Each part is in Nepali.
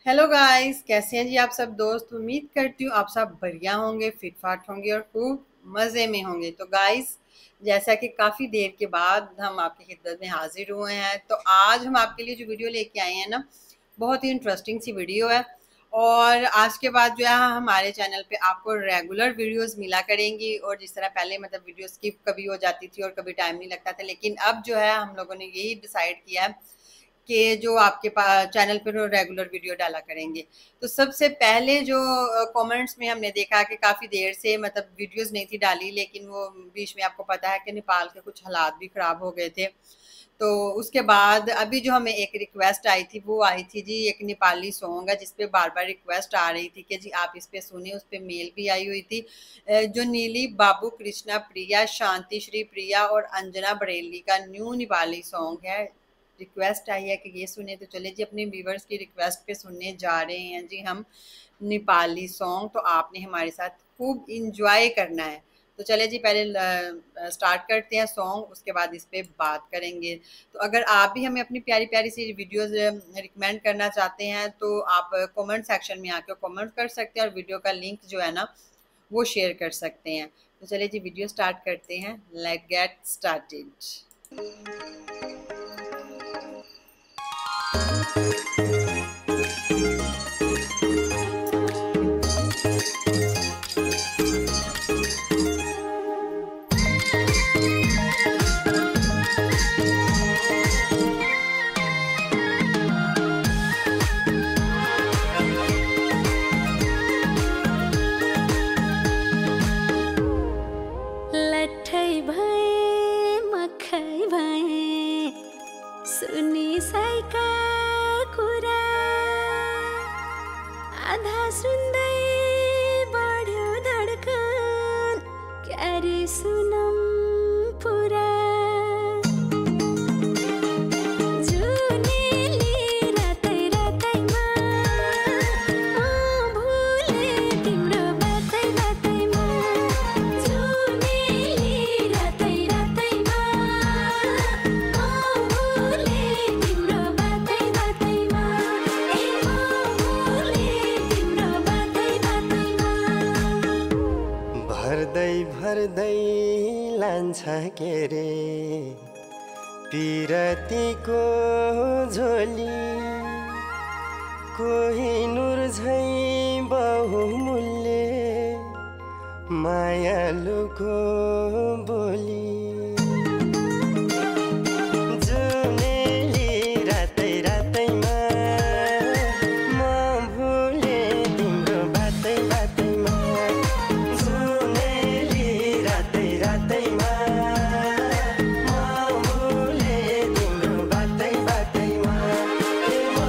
हेलो गाइस, कैसे हैं जी आप सब दोस्त। उम्मीद करती हूँ आप सब बढ़िया होंगे, फिट फाट होंगे और खूब मज़े में होंगे। तो गाइस, जैसा कि काफ़ी देर के बाद हम आपकी खिदमत में हाजिर हुए हैं, तो आज हम आपके लिए जो वीडियो लेके आए हैं ना, बहुत ही इंटरेस्टिंग सी वीडियो है। और आज के बाद जो है हमारे चैनल पे आपको रेगुलर वीडियोस मिला करेंगी। और जिस तरह पहले मतलब वीडियो स्किप कभी हो जाती थी और कभी टाइम नहीं लगता था, लेकिन अब जो है हम लोगों ने यही डिसाइड किया है कि जो आपके पास चैनल पर रेगुलर वीडियो डाला करेंगे। तो सबसे पहले जो कमेंट्स में हमने देखा कि काफ़ी देर से मतलब वीडियोस नहीं थी डाली, लेकिन वो बीच में आपको पता है कि नेपाल के कुछ हालात भी ख़राब हो गए थे। तो उसके बाद अभी जो हमें एक रिक्वेस्ट आई थी, वो आई थी जी, एक नेपाली सॉन्ग है जिस पे बार बार रिक्वेस्ट आ रही थी कि जी आप इस पे सुनिए। उस पे मेल भी आई हुई थी। जो नीली बाबू, कृष्णा प्रिया, शांति श्री प्रिया और अंजना बरेली का न्यू नेपाली सॉन्ग है। रिक्वेस्ट आई है कि ये सुने, तो चले जी अपने व्यूवर्स की रिक्वेस्ट पे सुनने जा रहे हैं जी हम नेपाली सॉन्ग। तो आपने हमारे साथ खूब इंजॉय करना है। तो चले जी पहले स्टार्ट करते हैं सॉन्ग, उसके बाद इस पे बात करेंगे। तो अगर आप भी हमें अपनी प्यारी प्यारी सी वीडियोस रिकमेंड करना चाहते हैं तो आप कमेंट सेक्शन में आकर कमेंट कर सकते हैं और वीडियो का लिंक जो है ना वो शेयर कर सकते हैं। तो चले जी वीडियो स्टार्ट करते हैं। Let get started. लट्ठै भए मखै भए सुनिसैका कुरा आधा सुन्दै बढ्यो धड्कन क्यारे सुनम पुरा जुनेली रातै रातैमा म भुले तिम्रो बातै बातैमा जुनेली रातै रातैमा म भुले तिम्रो बातै बातैमा ए म भुले तिम्रो बातै बातैमा भर्दै भर्दै लान्छ के रे पिरतीको झोली कोहिनुर झैँ बहुमूल्य मायालुको बोली जुनेली रातै रातैमा म भुले तिम्रो बातै बातैमा जुनेली रातै रातैमा म भुले तिम्रो बातै बातैमा ए म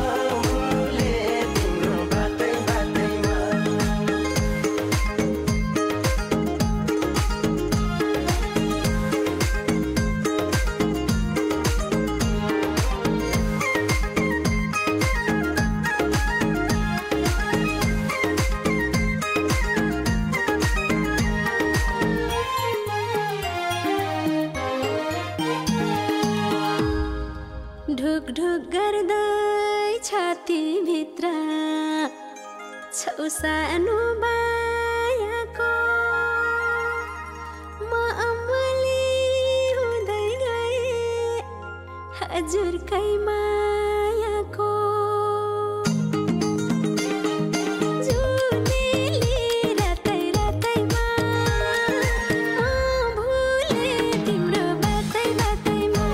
भुले तिम्रो बातै बातैमा ढुक ढुक गर्दै छातीभित्र छौ सानो मायाको म अमली हुँदै गएँ हजुरकै मायाको जुनेली रातै रातैमा म भुले तिम्रो बातै बातैमा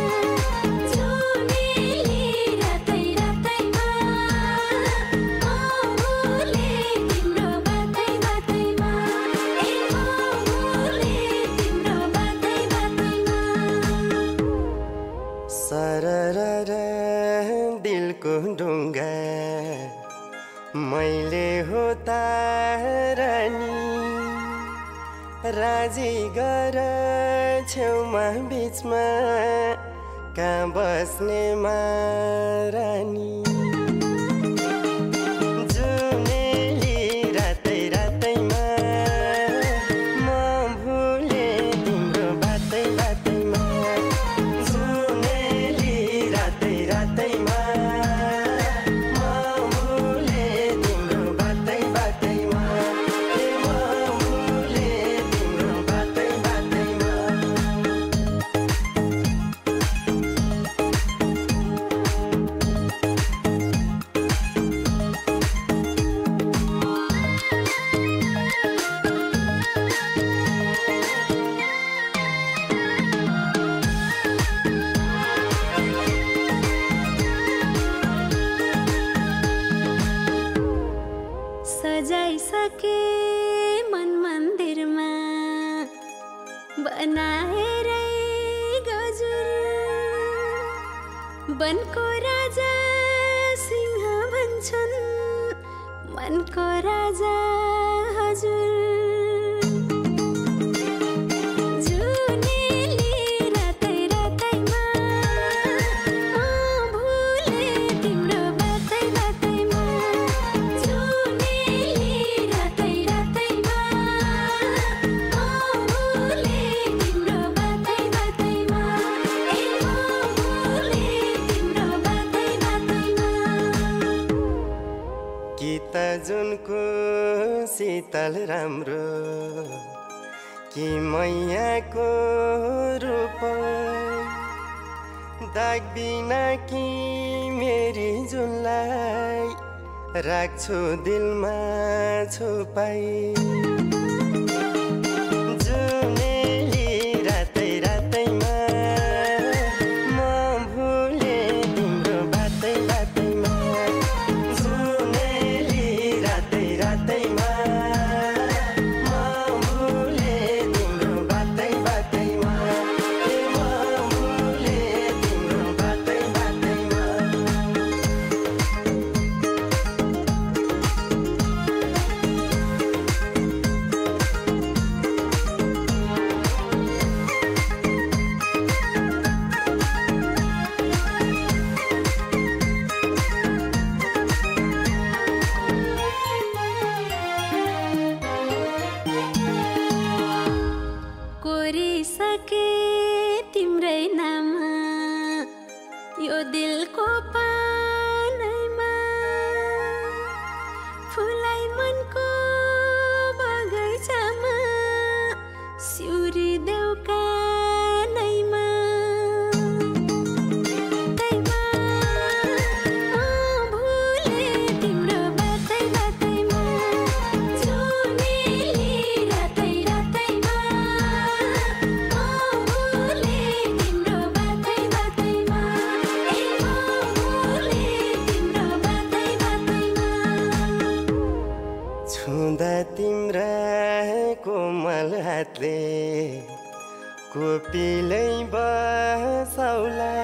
जुनेली रातै रातैमा म भुले तिम्रो बातै बातैमा ए म भुले तिम्रो बातै बातैमा सररर दिलको ढुङ्गा मैले हो तारनी राजी गर छेउमा बिचमा कहाँ बस्ने महारानी जुनेली रातै रातैमा म भुले तिम्रो बातै बातैमा जुनेली रातै रातैमा म भुले बनाए रे गजुर वनको राजा सिंह भन्छन् मनको राजा हजुर जुनेली रातै रातैमा म भुले तिम्रो बातै बातैमा जुनेली रातै रातैमा म भुले तिम्रो बातै बातैमा ए म भुले तिम्रो बातै बातैमा कि त जुनको शीतल राम्रो कि मैयाको रूप दाग बिना कि मेरी जुनलाई राख्छु दिलमा छुपाई जुनेली रातै रातैमा म भुले तिम्रो बातै बातैमा जुनेली रातै रातैमा म भुले तिम्रो बातै बातैमा ए म भुले तिम्रो बातै बातैमा कोरिसके तिम्रै नाम यो दिलको पानैमा फुलाइ मनको बगैँचामा सिउरी देऊ कानैमा तैमा म भुले तिम्रो बातै बातैमा जुनेली रातै रातैमा म भुले तिम्रो बातै बातैमा ए म भुले तिम्रो बातै बातैमा छुँदा तिम्रा कोमल हातले कोपिलै बसौला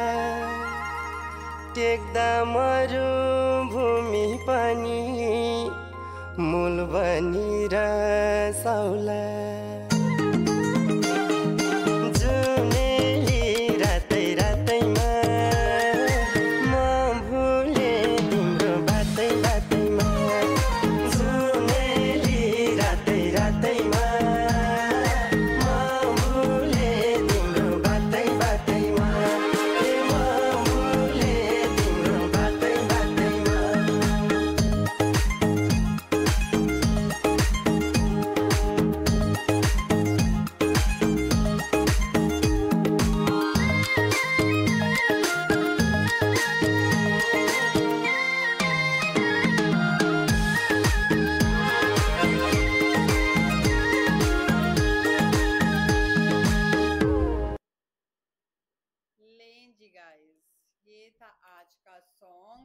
टेक्दा मरुभूमि पनि मूल बनी रसौला जुनेली रातै रातैमा म भुले तिम्रो बातै बातैमा जुनेली रातै रातैमा म भुले तिम्रो बातै बातैमा ए म भुले तिम्रो बातै बातैमा लें जी गाइस, ये था आज का सॉन्ग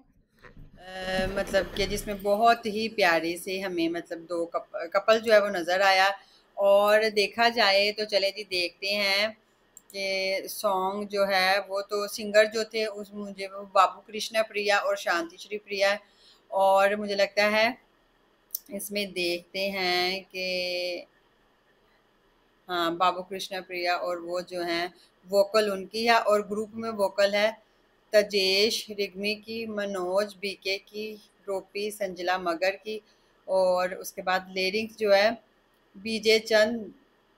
मतलब कि जिसमें बहुत ही प्यारे से हमें मतलब दो कपल जो है वो नज़र आया। और देखा जाए तो चले जी देखते हैं कि सॉन्ग जो है वो तो सिंगर जो थे उस मुझे वो बाबू कृष्णा प्रिया और शांति श्री प्रिया। और मुझे लगता है इसमें देखते हैं कि हाँ बाबू कृष्णा प्रिया और वो जो हैं वोकल उनकी है और ग्रुप में वोकल है तजेश रिग्मी की, मनोज बीके की, रोपी संजला मगर की। और उसके बाद लिरिक्स जो है बीजे चंद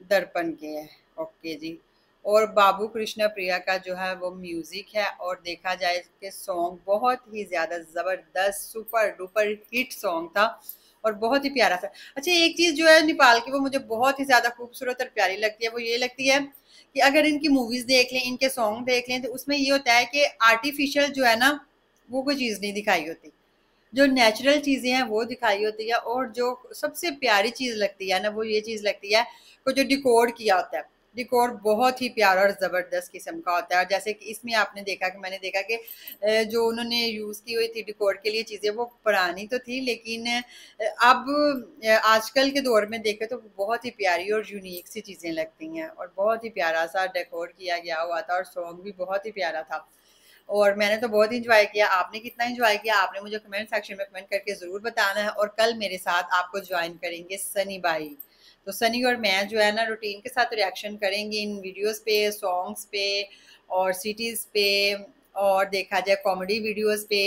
दर्पण के है। ओके जी। और बाबू कृष्णा प्रिया का जो है वो म्यूज़िक है। और देखा जाए कि सॉन्ग बहुत ही ज़्यादा ज़बरदस्त सुपर डुपर हिट सॉन्ग था और बहुत ही प्यारा था। अच्छा एक चीज़ जो है नेपाल की वो मुझे बहुत ही ज़्यादा खूबसूरत और प्यारी लगती है, वो ये लगती है कि अगर इनकी मूवीज़ देख लें, इनके सॉन्ग देख लें, तो उसमें ये होता है कि आर्टिफिशियल जो है ना वो कोई चीज़ नहीं दिखाई होती, जो नेचुरल चीज़ें हैं वो दिखाई होती है। और जो सबसे प्यारी चीज़ लगती है ना वो ये चीज़ लगती है को जो डिकोड किया होता है डिकोर बहुत ही प्यारा और ज़बरदस्त किस्म का होता है। और जैसे कि इसमें आपने देखा कि मैंने देखा कि जो उन्होंने यूज़ की हुई थी डिकोर के लिए चीज़ें वो पुरानी तो थी, लेकिन अब आजकल के दौर में देखें तो बहुत ही प्यारी और यूनिक सी चीज़ें लगती हैं और बहुत ही प्यारा सा डेकोर किया गया हुआ था और सॉन्ग भी बहुत ही प्यारा था। और मैंने तो बहुत इंजॉय किया। आपने कितना इंजॉय किया आपने मुझे कमेंट सेक्शन में कमेंट करके ज़रूर बताना है। और कल मेरे साथ आपको ज्वाइन करेंगे सनी भाई। तो सनी और मैं जो है ना रूटीन के साथ रिएक्शन करेंगे in videos pay, songs pay और सिटीज़ पे, और देखा जाए कॉमेडी वीडियोस पे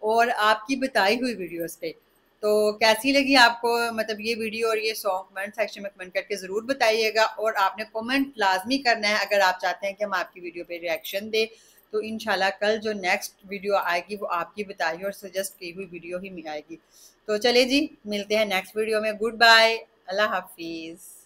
और आपकी बताई हुई वीडियोस पे। तो कैसी लगी आपको मतलब ये वीडियो और ये सॉन्ग, कमेंट सेक्शन में कमेंट करके ज़रूर बताइएगा। और आपने कमेंट लाजमी करना है अगर आप चाहते हैं कि हम आपकी वीडियो पे रिएक्शन दें। तो इंशाल्लाह कल जो नेक्स्ट वीडियो आएगी वो आपकी बताई हुई और सजेस्ट की हुई वीडियो ही में आएगी। तो चले जी, मिलते हैं नेक्स्ट वीडियो में। गुड बाय, अल्लाह हाफिज़।